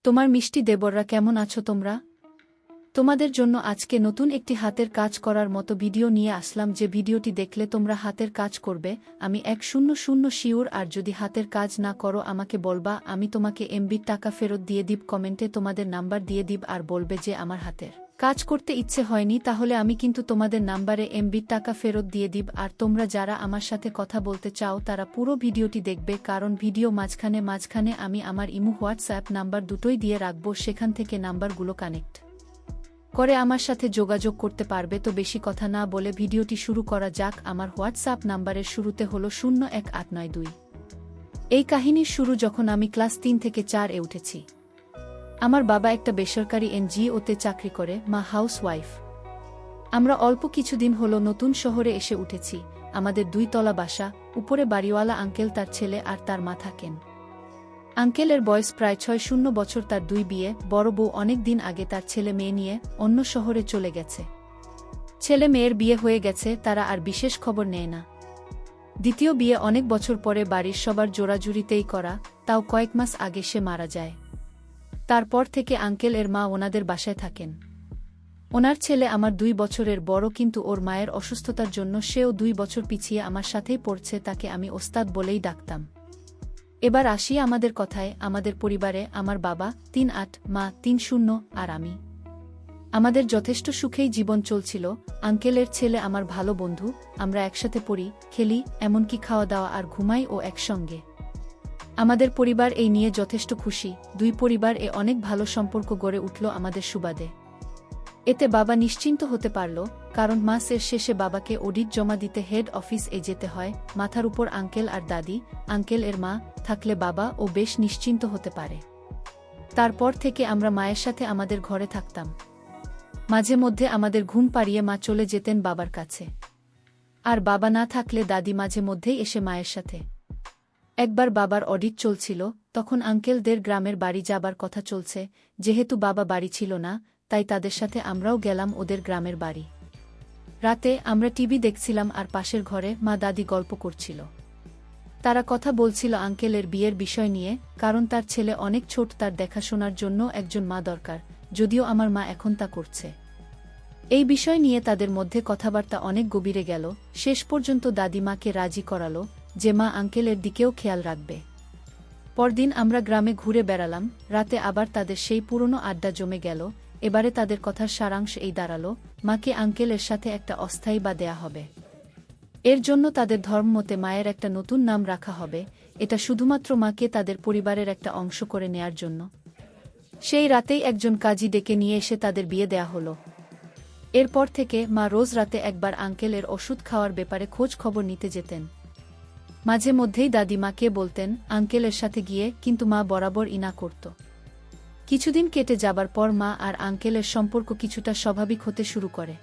তোমার মিষ্টি দেবররা কেমন আছো তোমরা? তোমাদের জন্য আজকে নতুন একটি হাতের কাজ করার মতো ভিডিও নিয়ে আসলাম। যে ভিডিওটি দেখলে তোমরা হাতের কাজ করবে, আমি 100 শিওর। আর যদি হাতের কাজ না করো আমাকে বলবা, আমি তোমাকে এমবির টাকা ফেরত দিয়ে দিব। কমেন্টে তোমাদের নাম্বার দিয়ে দিব আর বলবে যে আমার হাতের কাজ করতে ইচ্ছে হয়নি, তাহলে আমি কিন্তু তোমাদের নাম্বারে এমবির টাকা ফেরত দিয়ে দিব। আর তোমরা যারা আমার সাথে কথা বলতে চাও তারা পুরো ভিডিওটি দেখবে, কারণ ভিডিও মাঝখানে আমি আমার ইমো হোয়াটসঅ্যাপ নাম্বার দুটোই দিয়ে রাখবো, সেখান থেকে নাম্বারগুলো কানেক্ট করে আমার সাথে যোগাযোগ করতে পারবে। তো বেশি কথা না বলে ভিডিওটি শুরু করা যাক। আমার হোয়াটসঅ্যাপ নাম্বারের শুরুতে হলো 01892। এই কাহিনীর শুরু যখন আমি ক্লাস 3 থেকে 4-এ উঠেছি। আমার বাবা একটা বেসরকারি এনজিওতে চাকরি করে, মা হাউসওয়াইফ। আমরা অল্প কিছুদিন হলো নতুন শহরে এসে উঠেছি। আমাদের 2 তলা বাসা, উপরে বাড়িওয়ালা আঙ্কেল, তার ছেলে আর তার মা থাকেন। আঙ্কেলের বয়স প্রায় 60 বছর, তার 2 বিয়ে। বড় বউ অনেক দিন আগে তার ছেলে মেয়ে নিয়ে অন্য শহরে চলে গেছে। ছেলে মেয়ের বিয়ে হয়ে গেছে, তারা আর বিশেষ খবর নেয় না। দ্বিতীয় বিয়ে অনেক বছর পরে বাড়ির সবার জোরাজুরিতেই করা, তাও কয়েক মাস আগে সে মারা যায়। তারপর থেকে আঙ্কেল এর মা ওনাদের বাসায় থাকেন। ওনার ছেলে আমার 2 বছরের বড়, কিন্তু ওর মায়ের অসুস্থতার জন্য সেও 2 বছর পিছিয়ে আমার সাথেই পড়ছে। তাকে আমি ওস্তাদ বলেই ডাকতাম। এবার আসি আমাদের কথায়। আমাদের পরিবারে আমার বাবা 3-8, মা 3-0 আর আমি। আমাদের যথেষ্ট সুখেই জীবন চলছিল। আঙ্কেলের ছেলে আমার ভালো বন্ধু, আমরা একসাথে পড়ি, খেলি, এমনকি খাওয়া দাওয়া আর ঘুমাইও একসঙ্গে। আমাদের পরিবার এই নিয়ে যথেষ্ট খুশি। 2 পরিবার এ অনেক ভালো সম্পর্ক গড়ে উঠল আমাদের সুবাদে। এতে বাবা নিশ্চিন্ত হতে পারল, কারণ মাসের শেষে বাবাকে অডিট জমা দিতে হেড অফিস এ যেতে হয়। মাথার উপর আঙ্কেল আর দাদি, আঙ্কেল এর মা থাকলে বাবা ও বেশ নিশ্চিন্ত হতে পারে। তারপর থেকে আমরা মায়ের সাথে আমাদের ঘরে থাকতাম। মাঝে মধ্যে আমাদের ঘুম পাড়িয়ে মা চলে যেতেন বাবার কাছে, আর বাবা না থাকলে দাদি মাঝে মধ্যেই এসে মায়ের সাথে। একবার বাবার অডিট চলছিল, তখন আঙ্কেলদের গ্রামের বাড়ি যাবার কথা চলছে। যেহেতু বাবা বাড়ি ছিল না, তাই তাদের সাথে আমরাও গেলাম ওদের গ্রামের বাড়ি। রাতে আমরা টিভি দেখছিলাম আর পাশের ঘরে মা দাদি গল্প করছিল। তারা কথা বলছিল আঙ্কেলের বিয়ের বিষয় নিয়ে, কারণ তার ছেলে অনেক ছোট, তার দেখাশোনার জন্য একজন মা দরকার, যদিও আমার মা এখন তা করছে। এই বিষয় নিয়ে তাদের মধ্যে কথাবার্তা অনেক গভীরে গেল। শেষ পর্যন্ত দাদিমাকে রাজি করালো যে মা আঙ্কেলের দিকেও খেয়াল রাখবে। পরদিন আমরা গ্রামে ঘুরে বেড়ালাম। রাতে আবার তাদের সেই পুরনো আড্ডা জমে গেল। এবারে তাদের কথার সারাংশ এই দাঁড়ালো, মাকে আঙ্কেলের সাথে একটা অস্থায়ী বা দেয়া হবে। এর জন্য তাদের ধর্মমতে মায়ের একটা নতুন নাম রাখা হবে। এটা শুধুমাত্র মাকে তাদের পরিবারের একটা অংশ করে নেয়ার জন্য। সেই রাতেই একজন কাজী ডেকে নিয়ে এসে তাদের বিয়ে দেয়া হলো। এরপর থেকে মা রোজ রাতে একবার আঙ্কেলের ওষুধ খাওয়ার ব্যাপারে খোঁজ খবর নিতে যেতেন। মাঝে মধ্যেই দাদিমাকে বলতেন আঙ্কেলের সাথে গিয়ে, কিন্তু মা বরাবর ইনা করত। কিছুদিন কেটে যাবার পর মা আর আঙ্কেলের সম্পর্ক কিছুটা স্বাভাবিক হতে শুরু করে।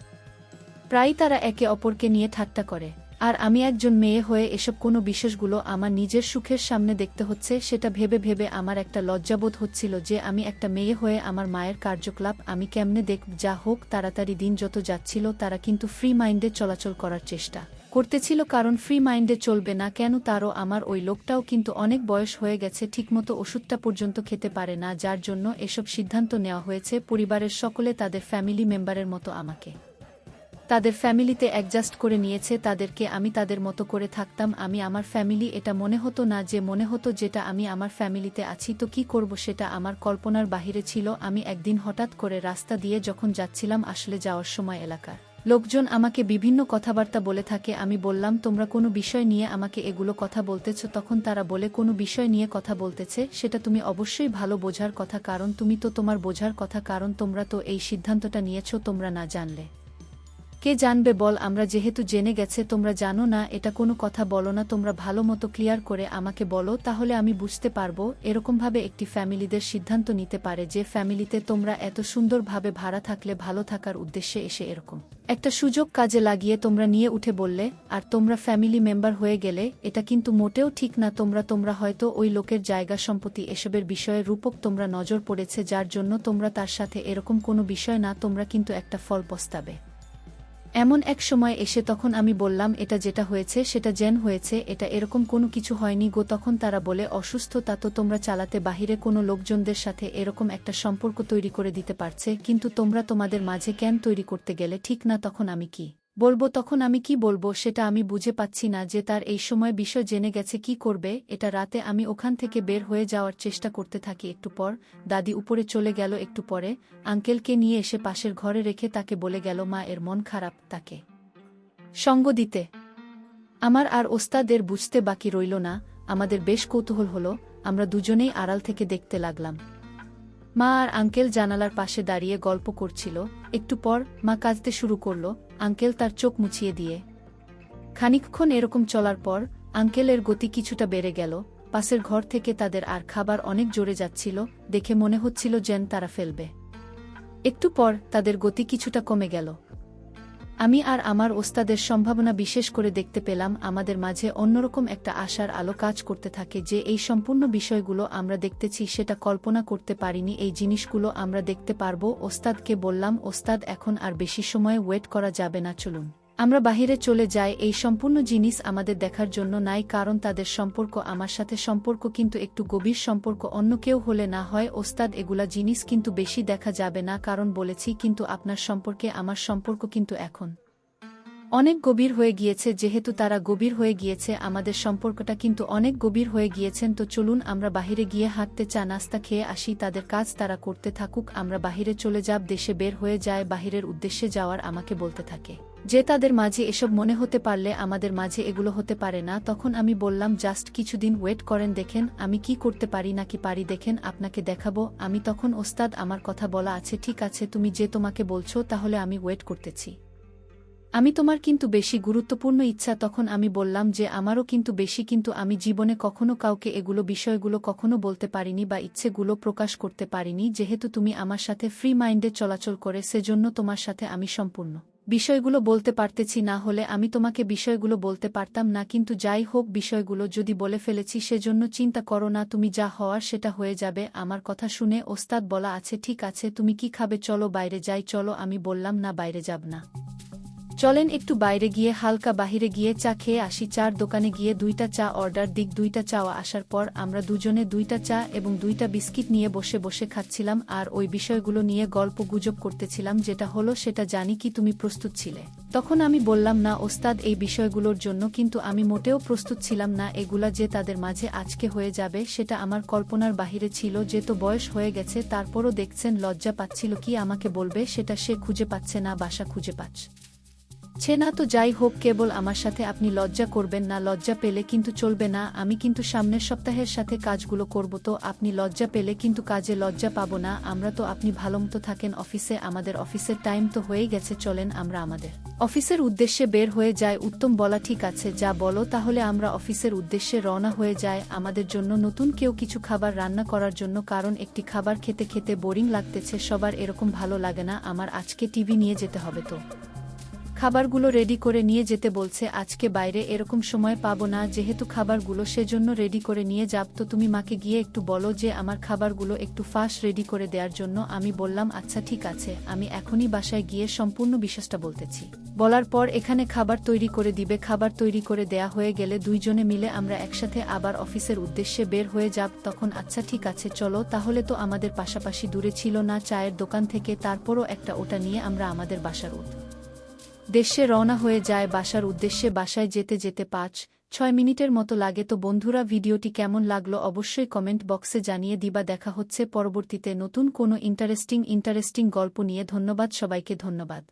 প্রায়ই তারা একে অপরকে নিয়ে ঠাট্টা করে। আর আমি একজন মেয়ে হয়ে এসব কোনো বিষয়গুলো আমার নিজের সুখের সামনে দেখতে হচ্ছে, সেটা ভেবে ভেবে আমার একটা লজ্জাবোধ হচ্ছিল যে আমি একটা মেয়ে হয়ে আমার মায়ের কার্যকলাপ আমি কেমনে দেখব। যা হোক, তাড়াতাড়ি দিন যত যাচ্ছিল তারা কিন্তু ফ্রি মাইন্ডে চলাচল করার চেষ্টা করতেছিল, কারণ ফ্রি মাইন্ডে চলবে না কেন? তারও আমার ওই লোকটাও কিন্তু অনেক বয়স হয়ে গেছে, ঠিকমতো ওষুধটা পর্যন্ত খেতে পারে না, যার জন্য এসব সিদ্ধান্ত নেওয়া হয়েছে। পরিবারের সকলে তাদের ফ্যামিলি মেম্বারের মতো আমাকে তাদের ফ্যামিলিতে অ্যাডজাস্ট করে নিয়েছে। তাদেরকে আমি তাদের মতো করে থাকতাম, আমি আমার ফ্যামিলি। এটা মনে হতো না, যে মনে হতো যেটা আমি আমার ফ্যামিলিতে আছি। তো কি করব, সেটা আমার কল্পনার বাহিরে ছিল। আমি একদিন হঠাৎ করে রাস্তা দিয়ে যখন যাচ্ছিলাম, আসলে যাওয়ার সময় এলাকার লোকজন আমাকে বিভিন্ন কথাবার্তা বলে থাকে। আমি বললাম, তোমরা কোনো বিষয় নিয়ে আমাকে এগুলো কথা বলতেছ? তখন তারা বলে, কোনো বিষয় নিয়ে কথা বলতেছে সেটা তুমি অবশ্যই ভালো বোঝার কথা, কারণ তুমি তো তোমার বোঝার কথা, কারণ তোমরা তো এই সিদ্ধান্তটা নিয়েছ। তোমরা না জানলে কে জানবে বল? আমরা যেহেতু জেনে গেছে তোমরা জানো না, এটা কোনো কথা বলো না। তোমরা ভালো মতো ক্লিয়ার করে আমাকে বলো, তাহলে আমি বুঝতে পারবো। এরকমভাবে একটি ফ্যামিলিদের সিদ্ধান্ত নিতে পারে যে ফ্যামিলিতে তোমরা এত সুন্দরভাবে ভাড়া থাকলে ভালো থাকার উদ্দেশ্যে এসে এরকম একটা সুযোগ কাজে লাগিয়ে তোমরা নিয়ে উঠে বললে, আর তোমরা ফ্যামিলি মেম্বার হয়ে গেলে। এটা কিন্তু মোটেও ঠিক না। তোমরা হয়তো ওই লোকের জায়গা সম্পত্তি এসবের বিষয়ে রূপক তোমরা নজর পড়েছে, যার জন্য তোমরা তার সাথে এরকম কোনো বিষয় না। তোমরা কিন্তু একটা ফল পস্তাবে। এমন এক সময় এসে তখন আমি বললাম, এটা যেটা হয়েছে সেটা জেন হয়েছে, এটা এরকম কোনো কিছু হয়নি গো। তখন তারা বলে, অসুস্থ তা তো তোমরা চালাতে বাহিরে কোনো লোকজনদের সাথে এরকম একটা সম্পর্ক তৈরি করে দিতে পারছে, কিন্তু তোমরা তোমাদের মাঝে কেন তৈরি করতে গেলে, ঠিক না? তখন আমি কি বলবো, তখন আমি কি বলবো সেটা আমি বুঝে পাচ্ছি না, যে তার এই সময় বিষয় জেনে গেছে কি করবে। এটা রাতে আমি ওখান থেকে বের হয়ে যাওয়ার চেষ্টা করতে থাকি। একটু পর দাদি উপরে চলে গেল, একটু পরে আঙ্কেলকে নিয়ে এসে পাশের ঘরে রেখে তাকে বলে গেল, মা এর মন খারাপ, তাকে সঙ্গ দিতে। আমার আর ওস্তাদের বুঝতে বাকি রইল না, আমাদের বেশ কৌতূহল হলো, আমরা দুজনেই আড়াল থেকে দেখতে লাগলাম। মা আর আঙ্কেল জানালার পাশে দাঁড়িয়ে গল্প করছিল। একটু পর মা কাঁদতে শুরু করল, আঙ্কেল তার চোখ মুছিয়ে দিয়ে। খানিকক্ষণ এরকম চলার পর আঙ্কেলের গতি কিছুটা বেড়ে গেল। পাশের ঘর থেকে তাদের আর খাবার অনেক জোরে যাচ্ছিল, দেখে মনে হচ্ছিল যেন তারা ফেলবে। একটু পর তাদের গতি কিছুটা কমে গেল। আমি আর আমার ওস্তাদের সম্ভাবনা বিশেষ করে দেখতে পেলাম, আমাদের মাঝে অন্যরকম একটা আশার আলো কাজ করতে থাকে, যে এই সম্পূর্ণ বিষয়গুলো আমরা দেখতেছি সেটা কল্পনা করতে পারিনি, এই জিনিসগুলো আমরা দেখতে পারবো। ওস্তাদকে বললাম, ওস্তাদ এখন আর বেশি সময় ওয়েট করা যাবে না, চলুন আমরা বাহিরে চলে যাই। এই সম্পূর্ণ জিনিস আমাদের দেখার জন্য নাই, কারণ তাদের সম্পর্ক আমার সাথে সম্পর্ক কিন্তু একটু গভীর সম্পর্ক, অন্য কেউ হলে না হয়। ওস্তাদ এগুলা জিনিস কিন্তু বেশি দেখা যাবে না, কারণ বলেছি কিন্তু আপনার সম্পর্কে আমার সম্পর্ক কিন্তু এখন অনেক গভীর হয়ে গিয়েছে। যেহেতু তারা গভীর হয়ে গিয়েছে, আমাদের সম্পর্কটা কিন্তু অনেক গভীর হয়ে গিয়েছেন। তো চলুন আমরা বাহিরে গিয়ে হাঁটতে, চা নাস্তা খেয়ে আসি, তাদের কাজ তারা করতে থাকুক, আমরা বাহিরে চলে যাব। দেশে বের হয়ে যায়, বাহিরের উদ্দেশ্যে যাওয়ার আমাকে বলতে থাকে যে তাদের মাঝে এসব মনে হতে পারলে আমাদের মাঝে এগুলো হতে পারে না। তখন আমি বললাম, জাস্ট কিছুদিন ওয়েট করেন, দেখেন আমি কি করতে পারি নাকি পারি, দেখেন আপনাকে দেখাবো আমি। তখন ওস্তাদ, আমার কথা বলা আছে, ঠিক আছে, তুমি যে তোমাকে বলছো তাহলে আমি ওয়েট করতেছি, আমি তোমার কিন্তু বেশি গুরুত্বপূর্ণ ইচ্ছা। তখন আমি বললাম যে আমারও কিন্তু বেশি, কিন্তু আমি জীবনে কখনো কাউকে এগুলো বিষয়গুলো কখনো বলতে পারিনি বা ইচ্ছেগুলো প্রকাশ করতে পারিনি। যেহেতু তুমি আমার সাথে ফ্রি মাইন্ডে চলাচল করে, সেজন্য তোমার সাথে আমি সম্পূর্ণ বিষয়গুলো বলতে পারতেছি, না হলে আমি তোমাকে বিষয়গুলো বলতে পারতাম না। কিন্তু যাই হোক, বিষয়গুলো যদি বলে ফেলেছি সেজন্য চিন্তা করো না, তুমি যা হওয়ার সেটা হয়ে যাবে। আমার কথা শুনে ওস্তাদ বলা আছে, ঠিক আছে, তুমি কি খাবে, চলো বাইরে যাই। চলো, আমি বললাম, না বাইরে যাব না, চলেন একটু বাইরে গিয়ে হালকা বাহিরে গিয়ে চা খেয়ে আসি। চার দোকানে গিয়ে 2টা চা অর্ডার দিক। 2টা চা আসার পর আমরা দুজনে 2টা চা এবং 2টা বিস্কিট নিয়ে বসে বসে খাচ্ছিলাম আর ওই বিষয়গুলো নিয়ে গল্প গুজব করতেছিলাম। যেটা হলো সেটা জানি কি, তুমি প্রস্তুত ছিলে? তখন আমি বললাম, না ওস্তাদ, এই বিষয়গুলোর জন্য কিন্তু আমি মোটেও প্রস্তুত ছিলাম না। এগুলা যে তাদের মাঝে আজকে হয়ে যাবে সেটা আমার কল্পনার বাহিরে ছিল। যে তো বয়স হয়ে গেছে, তারপরও দেখছেন লজ্জা পাচ্ছিল, কি আমাকে বলবে সেটা সে খুঁজে পাচ্ছে না, বাসা খুঁজে পাচ্ছে না। তো যাই হোক, কেবল আমার সাথে আপনি লজ্জা করবেন না, লজ্জা পেলে কিন্তু চলবে না। আমি কিন্তু সামনের সপ্তাহের সাথে কাজগুলো করব, তো আপনি লজ্জা পেলে কিন্তু কাজে লজ্জা পাবো না আমরা। তো আপনি ভালোমতো থাকেন অফিসে, আমাদের অফিসের টাইম তো হয়েই গেছে, চলেন আমরা আমাদের অফিসের উদ্দেশ্যে বের হয়ে যায়। উত্তম বলা, ঠিক আছে, যা বলো তাহলে আমরা অফিসের উদ্দেশ্যে রওনা হয়ে যায়। আমাদের জন্য নতুন কেউ কিছু খাবার রান্না করার জন্য, কারণ একটি খাবার খেতে খেতে বোরিং লাগতেছে, সবার এরকম ভালো লাগে না। আমার আজকে টিভি নিয়ে যেতে হবে, তো খাবারগুলো রেডি করে নিয়ে যেতে বলছে। আজকে বাইরে এরকম সময় পাবো না যেহেতু খাবারগুলো, সেজন্য রেডি করে নিয়ে যাব। তো তুমি মাকে গিয়ে একটু বলো যে আমার খাবারগুলো একটু ফাস্ট রেডি করে দেওয়ার জন্য। আমি বললাম, আচ্ছা ঠিক আছে, আমি এখনই বাসায় গিয়ে সম্পূর্ণ বিশ্বাসটা বলতেছি। বলার পর এখানে খাবার তৈরি করে দিবে। খাবার তৈরি করে দেয়া হয়ে গেলে দুইজনে মিলে আমরা একসাথে আবার অফিসের উদ্দেশ্যে বের হয়ে যাব। তখন আচ্ছা ঠিক আছে চলো, তাহলে তো আমাদের পাশাপাশি দূরে ছিল না চায়ের দোকান থেকে, তারপরও একটা ওটা নিয়ে আমরা আমাদের বাসার দেশে রওনা হয়ে যায় বাসার উদ্দেশ্যে। বাসায় যেতে যেতে 5-6 মিনিটের মতো লাগে। তো বন্ধুরা, ভিডিওটি কেমন লাগলো অবশ্যই কমেন্ট বক্সে জানিয়ে দিবা। দেখা হচ্ছে পরবর্তীতে নতুন কোনো ইন্টারেস্টিং গল্প নিয়ে। ধন্যবাদ সবাইকে, ধন্যবাদ।